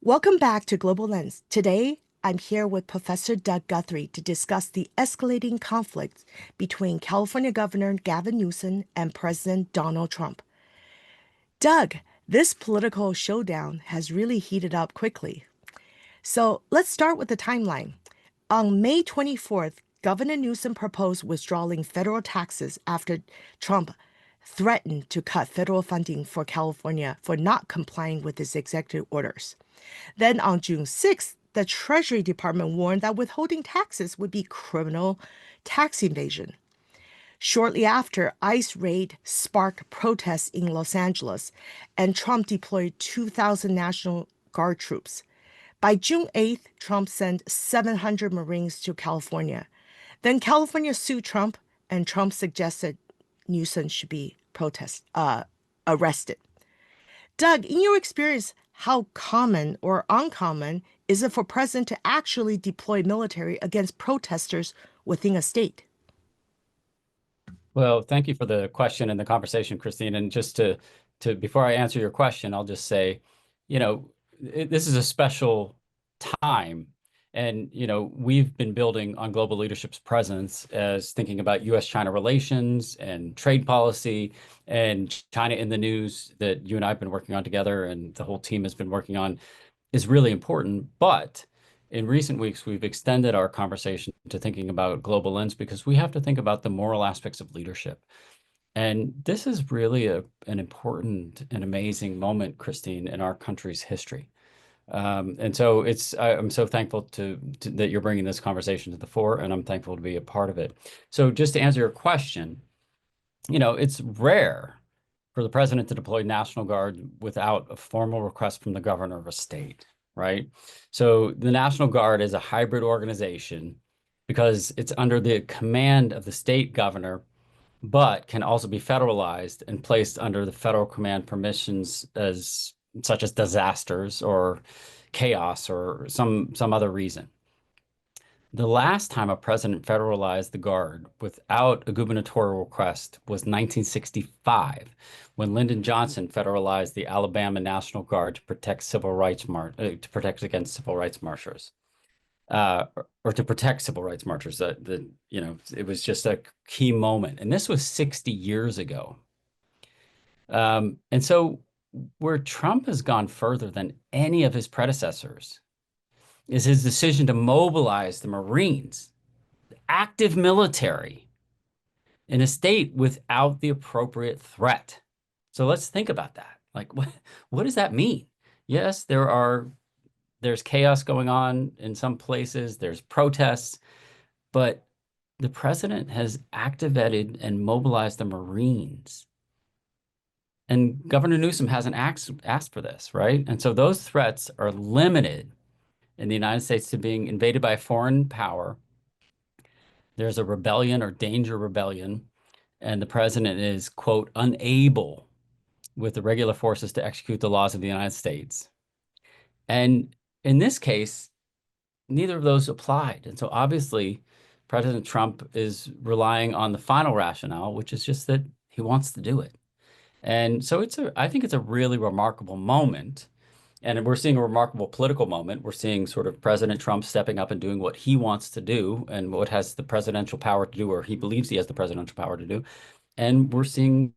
Welcome back to Global Lens. Today, I'm here with Professor Doug Guthrie to discuss the escalating conflict between California Governor Gavin Newsom and President Donald Trump. Doug, this political showdown has really heated up quickly. So let's start with the timeline. On May 24th, Governor Newsom proposed withdrawing federal taxes after Trump threatened to cut federal funding for California for not complying with his executive orders. Then on June 6th, the Treasury Department warned that withholding taxes would be criminal tax evasion. Shortly after, ICE raid sparked protests in Los Angeles, and Trump deployed 2,000 National Guard troops. By June 8th, Trump sent 700 Marines to California. Then California sued Trump, and Trump suggested Newsom should be arrested. Doug, in your experience, how common or uncommon is it for president to actually deploy military against protesters within a state? Well, thank you for the question and the conversation, Christine. And just to before I answer your question, I'll just say, this is a special time. And, we've been building on global leadership's presence as thinking about U.S.-China relations and trade policy and China in the news that you and I have been working on together and the whole team has been working on is really important. But in recent weeks, we've extended our conversation to thinking about global lens because we have to think about the moral aspects of leadership. And this is really an important and amazing moment, Christine, in our country's history. And so I'm so thankful that you're bringing this conversation to the fore, and I'm thankful to be a part of it. So just to answer your question, it's rare for the president to deploy National Guard without a formal request from the governor of a state, right? So the National Guard is a hybrid organization because it's under the command of the state governor, but can also be federalized and placed under the federal command permissions such as disasters or chaos or some other reason. The last time a president federalized the Guard without a gubernatorial request was 1965, when Lyndon Johnson federalized the Alabama National Guard to protect to protect against civil rights marchers, or to protect civil rights marchers. It was just a key moment, and this was 60 years ago. And so, where Trump has gone further than any of his predecessors is his decision to mobilize the Marines, active military, in a state without the appropriate threat. So let's think about that. Like, what does that mean? Yes, there's chaos going on in some places, there's protests, but the president has activated and mobilized the Marines. And Governor Newsom hasn't asked for this, right? And so those threats are limited in the United States to being invaded by a foreign power. There's a rebellion or danger rebellion, and the president is, quote, unable with the regular forces to execute the laws of the United States. And in this case, neither of those applied. And so obviously, President Trump is relying on the final rationale, which is just that he wants to do it. And so I think it's a really remarkable moment. And we're seeing a remarkable political moment. We're seeing sort of President Trump stepping up and doing what he wants to do and what has the presidential power to do, or he believes he has the presidential power to do. And we're seeing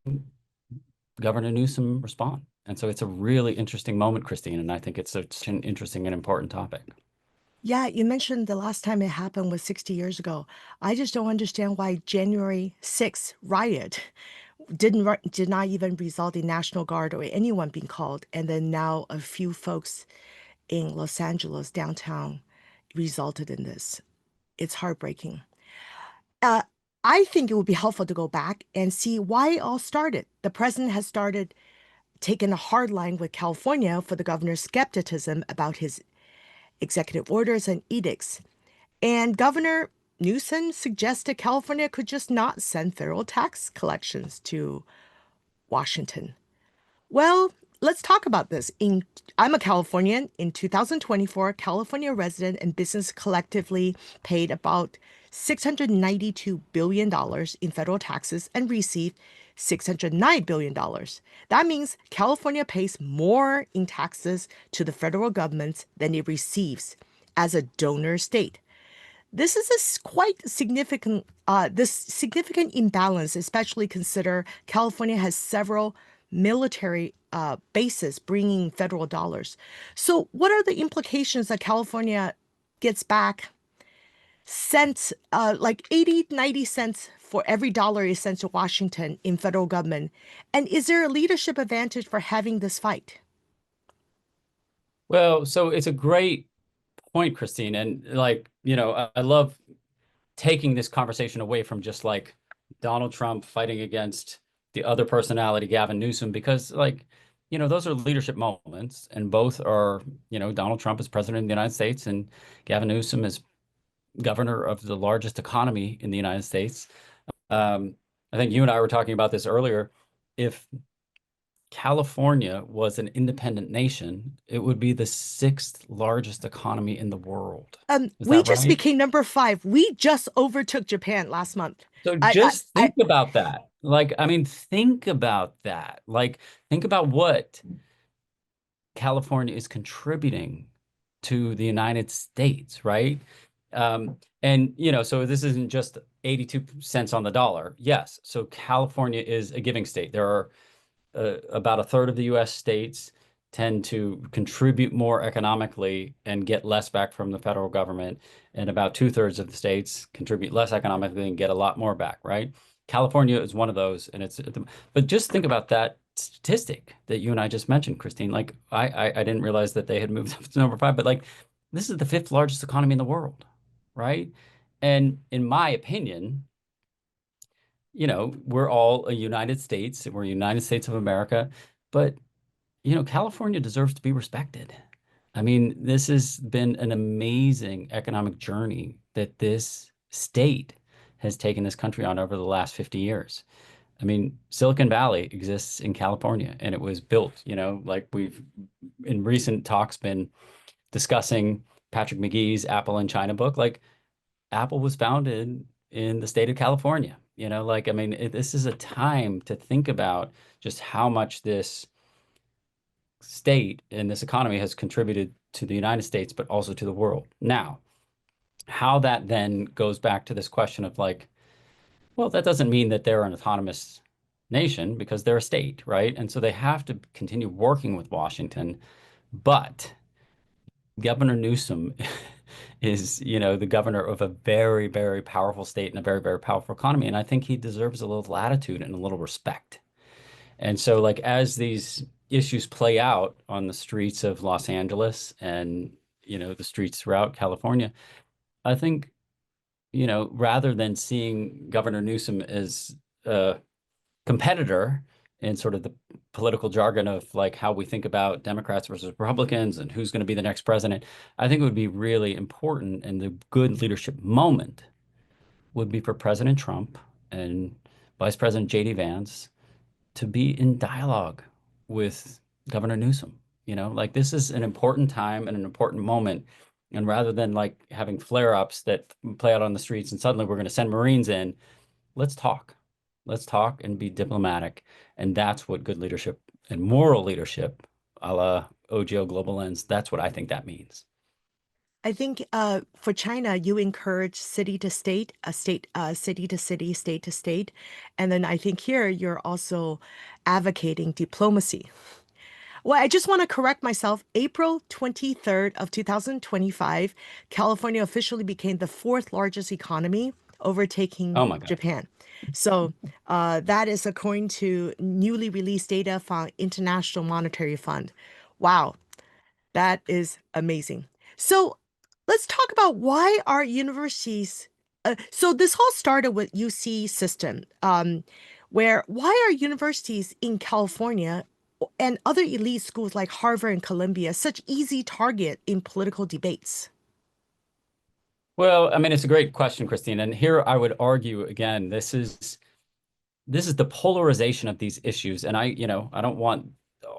Governor Newsom respond. And so it's a really interesting moment, Christine, and I think it's such an interesting and important topic. Yeah, you mentioned the last time it happened was 60 years ago. I just don't understand why January 6th riot did not even result in National Guard or anyone being called. And then now a few folks in Los Angeles downtown resulted in this. It's heartbreaking. Uh, I think it would be helpful to go back and see why it all started. The president has started taking a hard line with California for the governor's skepticism about his executive orders and edicts. And Governor Newsom suggested California could just not send federal tax collections to Washington. Well, let's talk about this. I'm a Californian. In 2024, California resident and business collectively paid about $692 billion in federal taxes and received $609 billion. That means California pays more in taxes to the federal government than it receives as a donor state. This is quite significant. This significant imbalance, especially consider California has several military bases bringing federal dollars. So, what are the implications that California gets back cents, like 80, 90 cents for every dollar is sent to Washington in federal government? And is there a leadership advantage for having this fight? Well, so it's a great point, Christine. And like, I love taking this conversation away from just like Donald Trump fighting against the other personality, Gavin Newsom, because like, those are leadership moments, and both are, Donald Trump is president of the United States and Gavin Newsom is governor of the largest economy in the United States. I think you and I were talking about this earlier. If California was an independent nation, it would be the sixth largest economy in the world. Is We that just right? became number five. We just overtook Japan last month. So I, I, just I think about that. Like, I mean, think about that. Like, think about what California is contributing to the United States, right? And, so this isn't just 82 cents on the dollar. Yes. So California is a giving state. There are about a third of the US states tend to contribute more economically and get less back from the federal government. And about two-thirds of the states contribute less economically and get a lot more back, right? California is one of those. And but just think about that statistic that you and I just mentioned, Christine. Like I didn't realize that they had moved up to number five, but like this is the fifth largest economy in the world, right? And in my opinion, we're all a United States, we're United States of America, but, California deserves to be respected. I mean, this has been an amazing economic journey that this state has taken this country on over the last 50 years. I mean, Silicon Valley exists in California and it was built, like we've in recent talks been discussing Patrick McGee's Apple in China book. Like Apple was founded in the state of California. Like, I mean, this is a time to think about just how much this state and this economy has contributed to the United States, but also to the world. Now, how that then goes back to this question of like, well, that doesn't mean that they're an autonomous nation because they're a state, right? And so they have to continue working with Washington. But Governor Newsom is, the governor of a very, very powerful state and a very, very powerful economy. And I think he deserves a little latitude and a little respect. And so, like, as these issues play out on the streets of Los Angeles and, the streets throughout California, I think, rather than seeing Governor Newsom as a competitor in sort of the political jargon of like how we think about Democrats versus Republicans and who's going to be the next president, I think it would be really important and the good leadership moment would be for President Trump and Vice President JD Vance to be in dialogue with Governor Newsom. Like this is an important time and an important moment. And rather than like having flare-ups that play out on the streets and suddenly we're going to send Marines in, let's talk. Let's talk and be diplomatic. And that's what good leadership and moral leadership, a la OGL Global Lens, that's what I think that means. I think for China, you encourage city to state, city to city, state to state. And then I think here you're also advocating diplomacy. Well, I just want to correct myself. April 23rd of 2025, California officially became the fourth largest economy, overtaking Oh my God. Japan. So that is according to newly released data from International Monetary Fund. Wow, that is amazing. So let's talk about why our universities. So this all started with UC system, where why are universities in California and other elite schools like Harvard and Columbia such easy target in political debates? Well, I mean, it's a great question, Christine. And here I would argue again, this is the polarization of these issues. And I don't want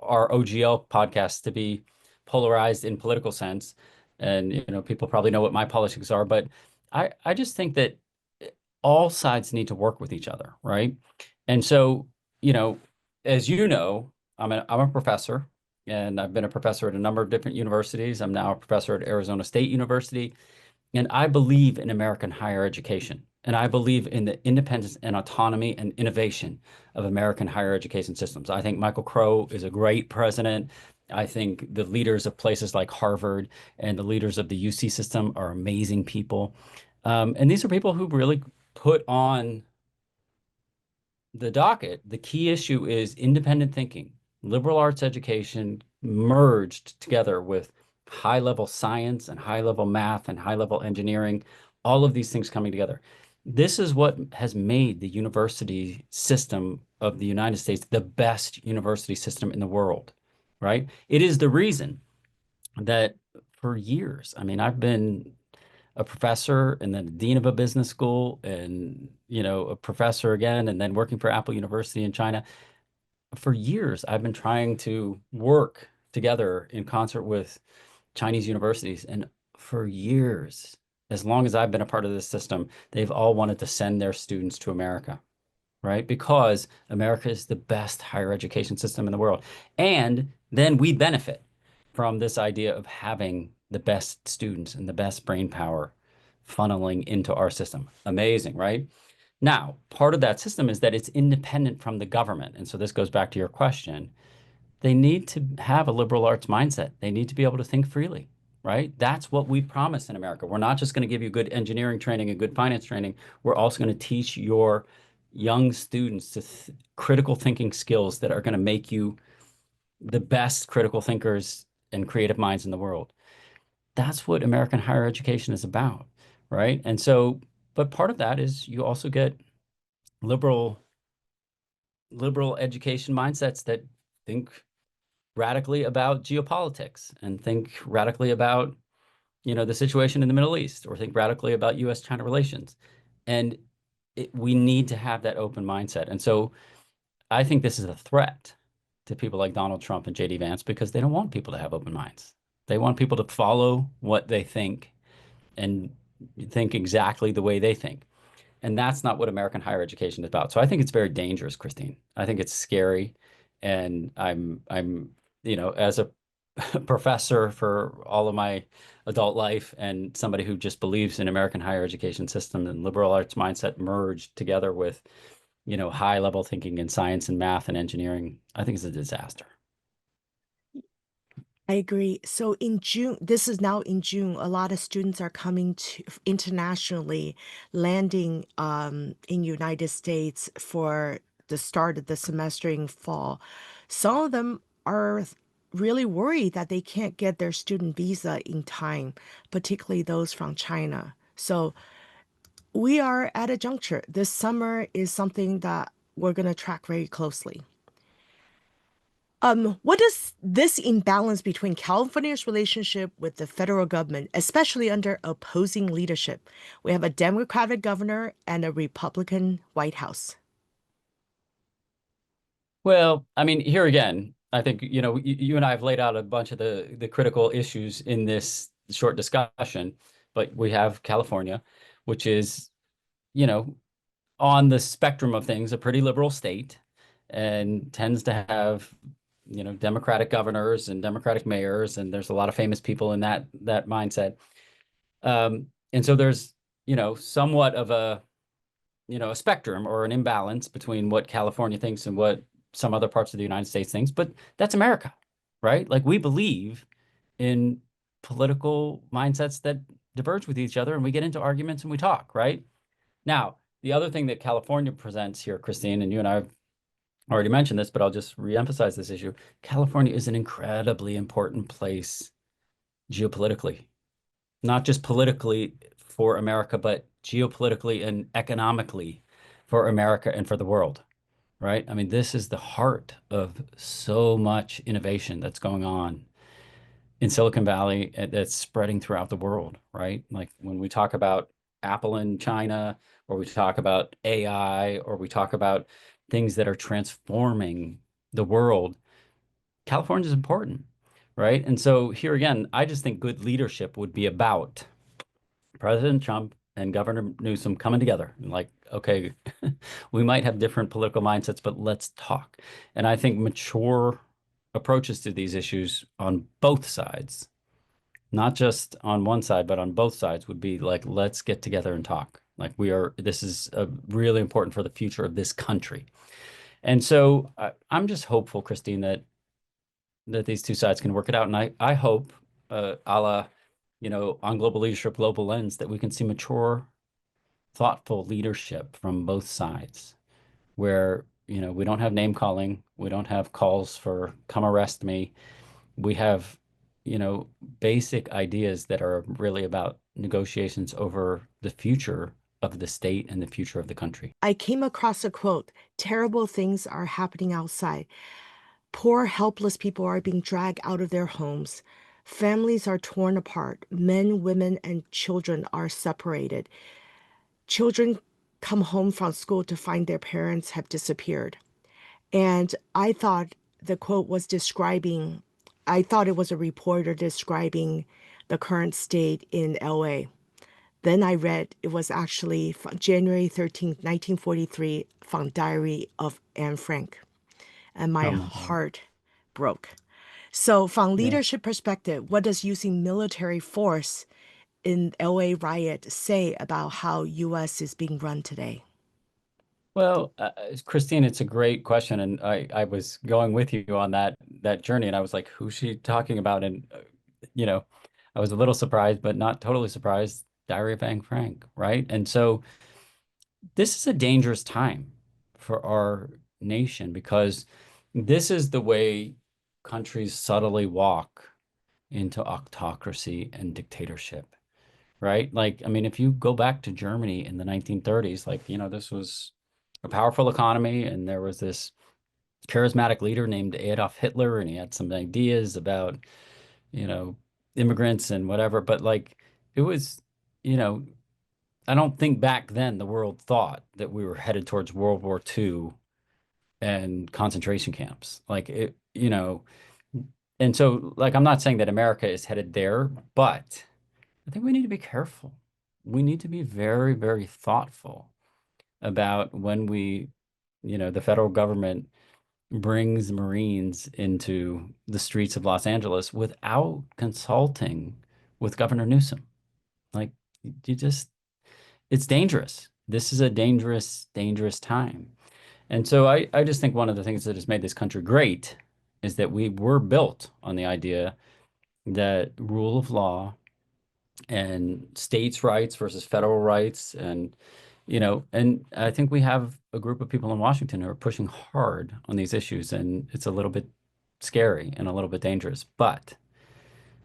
our OGL podcast to be polarized in political sense. And, people probably know what my politics are, but I just think that all sides need to work with each other, right? And so you know, as you know, I'm a professor, and I've been a professor at a number of different universities. I'm now a professor at Arizona State University, and I believe in American higher education. And I believe in the independence and autonomy and innovation of American higher education systems. I think Michael Crow is a great president. I think the leaders of places like Harvard and the leaders of the UC system are amazing people. And these are people who really put on the docket. The key issue is independent thinking, liberal arts education merged together with high level science and high level math and high level engineering, all of these things coming together. This is what has made the university system of the United States the best university system in the world, right? It is the reason that for years, I mean, I've been a professor and then a dean of a business school and, a professor again, and then working for Apple University in China. For years, I've been trying to work together in concert with Chinese universities. And for years, as long as I've been a part of this system, they've all wanted to send their students to America, right? Because America is the best higher education system in the world. And then we benefit from this idea of having the best students and the best brain power funneling into our system. Amazing, right? Now, part of that system is that it's independent from the government. And so this goes back to your question. They need to have a liberal arts mindset. They need to be able to think freely, right? That's what we promise in America. We're not just going to give you good engineering training and good finance training. We're also going to teach your young students to critical thinking skills that are going to make you the best critical thinkers and creative minds in the world. That's what American higher education is about, right? And so, but part of that is you also get liberal liberal education mindsets that think radically about geopolitics and think radically about, the situation in the Middle East or think radically about US-China relations. And we need to have that open mindset. And so I think this is a threat to people like Donald Trump and JD Vance because they don't want people to have open minds. They want people to follow what they think and think exactly the way they think. And that's not what American higher education is about. So I think it's very dangerous, Christine. I think it's scary. And as a professor for all of my adult life and somebody who just believes in American higher education system and liberal arts mindset merged together with, high level thinking in science and math and engineering, I think it's a disaster. I agree. So in June, this is now in June, a lot of students are coming to internationally, landing in United States for the start of the semester in fall. Some of them are really worried that they can't get their student visa in time, particularly those from China. So we are at a juncture. This summer is something that we're going to track very closely. What does this imbalance between California's relationship with the federal government, especially under opposing leadership? We have a Democratic governor and a Republican White House. Well, I mean, here again, I think, you and I have laid out a bunch of the critical issues in this short discussion, but we have California, which is, you know, on the spectrum of things, a pretty liberal state and tends to have, Democratic governors and Democratic mayors, and there's a lot of famous people in that mindset. And so there's, somewhat of a spectrum or an imbalance between what California thinks and what some other parts of the United States thinks, but that's America, right? Like we believe in political mindsets that diverge with each other and we get into arguments and we talk, right? Now, the other thing that California presents here, Christine, and you and I have already mentioned this, but I'll just reemphasize this issue. California is an incredibly important place geopolitically, not just politically for America, but geopolitically and economically for America and for the world, right? I mean, this is the heart of so much innovation that's going on in Silicon Valley that's spreading throughout the world, right? Like when we talk about Apple in China, or we talk about AI, or we talk about things that are transforming the world, California is important, right? And so here again, I just think good leadership would be about President Trump and Governor Newsom coming together and like, okay, we might have different political mindsets, but let's talk. And I think mature approaches to these issues on both sides, not just on one side, but on both sides, would be like, let's get together and talk. Like this is really important for the future of this country. And so I'm just hopeful, Christine, that these two sides can work it out. And I hope, a la, on global leadership, global lens, that we can see mature, thoughtful leadership from both sides, where, we don't have name calling, we don't have calls for come arrest me. We have, you know, basic ideas that are really about negotiations over the future of the state and the future of the country. I came across a quote: terrible things are happening outside. Poor, helpless people are being dragged out of their homes. Families are torn apart. Men, women, and children are separated. Children come home from school to find their parents have disappeared. And I thought the quote was describing, I thought it was a reporter describing the current state in LA. Then I read it was actually from January 13th, 1943, from Diary of Anne Frank. And my Oh my God. heart broke. So, from Yeah. leadership perspective, what does using military force in LA riot say about how US is being run today? Well, Christine, it's a great question, and I was going with you on that journey, and I was like, who's she talking about? And you know, I was a little surprised, but not totally surprised. Diary of Anne Frank, right? And so this is a dangerous time for our nation because this is the way countries subtly walk into autocracy and dictatorship, right? Like, I mean, if you go back to Germany in the 1930s, like, this was a powerful economy, and there was this charismatic leader named Adolf Hitler, and he had some ideas about, you know, immigrants and whatever. But like, it was, you know, I don't think back then the world thought that we were headed towards World War II and concentration camps. Like and so like I'm not saying that America is headed there, but I think we need to be careful. We need to be very, very thoughtful about when the federal government brings Marines into the streets of Los Angeles without consulting with Governor Newsom. Like, you just, it's dangerous. This is a dangerous, dangerous time. And so I just think one of the things that has made this country great is that we were built on the idea that rule of law and states' rights versus federal rights, and I think we have a group of people in Washington who are pushing hard on these issues, and it's a little bit scary and a little bit dangerous. But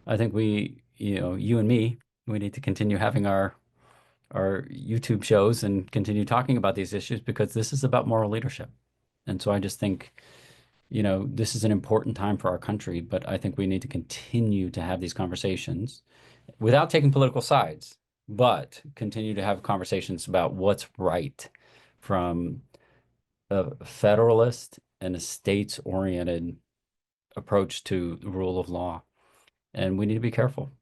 I think you and me, we need to continue having our YouTube shows and continue talking about these issues because this is about moral leadership. And so I just think, this is an important time for our country, but I think we need to continue to have these conversations without taking political sides, but continue to have conversations about what's right from a federalist and a states-oriented approach to the rule of law. And we need to be careful.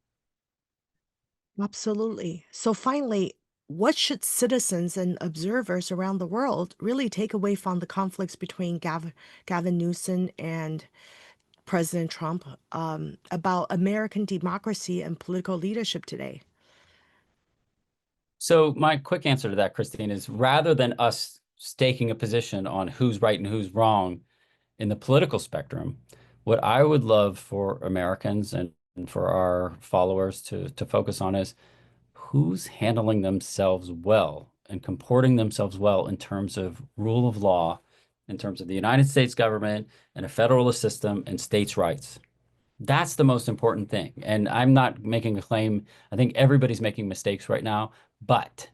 Absolutely. So, finally, what should citizens and observers around the world really take away from the conflicts between Gavin Newsom and President Trump about American democracy and political leadership today? So my quick answer to that, Christine, is rather than us staking a position on who's right and who's wrong in the political spectrum, what I would love for Americans and for our followers to focus on is who's handling themselves well and comporting themselves well in terms of rule of law, in terms of the United States government and a federalist system and states' rights. That's the most important thing. And I'm not making a claim. I think everybody's making mistakes right now, but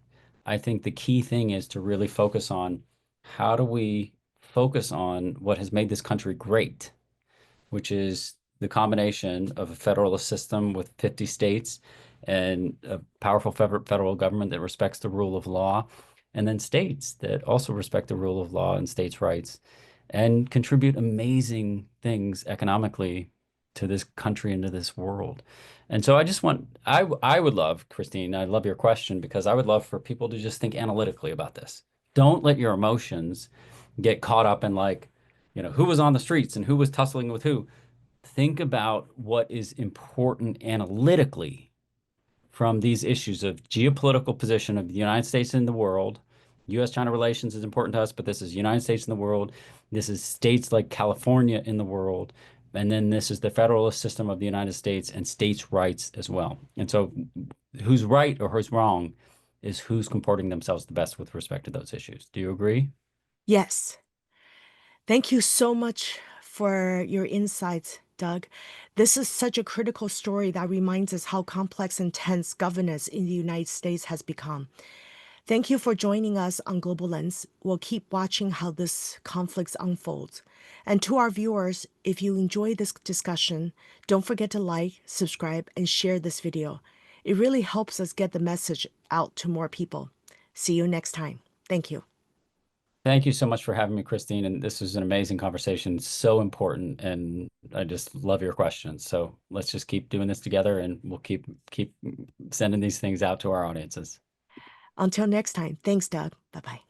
I think the key thing is to really focus on how do we focus on what has made this country great, which is the combination of a federalist system with 50 states and a powerful federal government that respects the rule of law, and then states that also respect the rule of law and states' rights and contribute amazing things economically to this country and to this world. And so I would love, Christine, I love your question because I would love for people to just think analytically about this. Don't let your emotions get caught up in like, who was on the streets and who was tussling with who. Think about what is important analytically from these issues of geopolitical position of the United States in the world. U.S.-China relations is important to us, but this is United States in the world. This is states like California in the world. And then this is the federalist system of the United States and states' rights as well. And so who's right or who's wrong is who's comporting themselves the best with respect to those issues. Do you agree? Yes. Thank you so much for your insights, Doug. This is such a critical story that reminds us how complex and tense governance in the United States has become. Thank you for joining us on Global Lens. We'll keep watching how this conflict unfolds. And to our viewers, if you enjoy this discussion, don't forget to like, subscribe, and share this video. It really helps us get the message out to more people. See you next time. Thank you. Thank you so much for having me, Christine. And this was an amazing conversation, so important. And I just love your questions. So let's just keep doing this together and we'll keep sending these things out to our audiences. Until next time, thanks, Doug. Bye bye.